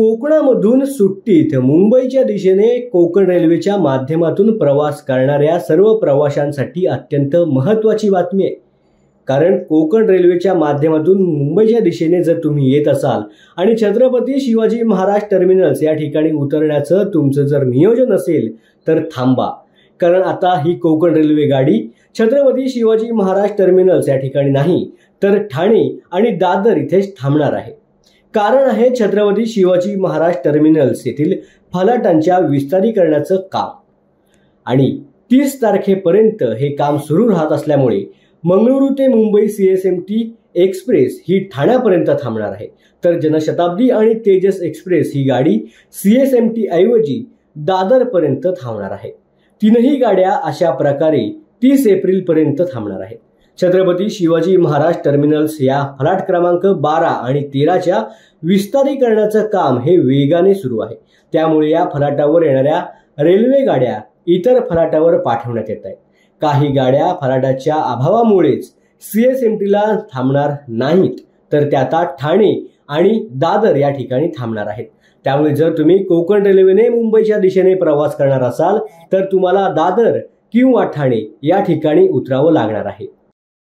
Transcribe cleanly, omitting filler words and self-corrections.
कोकणामधून सुट्टीत मुंबईच्या दिशेने कोकण रेल्वेच्या माध्यमातून प्रवास करणाऱ्या सर्व प्रवाशांसाठी अत्यंत महत्त्वाची बातमी आहे। कारण कोकण रेल्वेच्या माध्यमातून मुंबईच्या दिशेने जर तुम्ही येत असाल आणि छत्रपती शिवाजी महाराज टर्मिनल्स या ठिकाणी उतरण्याचं तुमचं जर नियोजन असेल तर थांबा। कारण आता ही कोकण रेल्वे गाडी छत्रपती शिवाजी महाराज टर्मिनल्स या ठिकाणी नाही तर ठाणे आणि दादर इथेच थांबणार आहे। कारण आहे छत्रपती शिवाजी महाराज टर्मिनल्स येथील फलाटांच्या विस्तारीकरणाचं काम आणि 30 तारखेपर्यंत हे काम सुरू राहत असल्यामुळे मंगळुरू ते मुंबई CSMT एक्सप्रेस ही ठाण्यापर्यंत थांबणार आहे। तर जनशताब्दी आणि तेजस एक्सप्रेस ही गाडी CSMT ऐवजी दादरपर्यंत थांबणार आहे। तीनही गाड्या अशा प्रकारे 30 एप्रिलपर्यंत थांबणार आहेत। छत्रपती शिवाजी महाराज टर्मिनल्स या फलाट क्रमांक 12 आणि 13च्या विस्तारीकरणाचं काम हे वेगाने सुरू आहे। त्यामुळे या फलाटावर येणाऱ्या रेल्वे गाड्या इतर फलाटावर पाठवण्यात येत आहेत। काही गाड्या फलाटाच्या अभावामुळेच CSMTला थांबणार नाहीत तर त्या आता ठाणे आणि दादर या ठिकाणी थांबणार आहेत। त्यामुळे जर तुम्ही कोकण रेल्वेने मुंबईच्या दिशेने प्रवास करणार असाल तर तुम्हाला दादर किंवा ठाणे या ठिकाणी उतरावं लागणार आहे।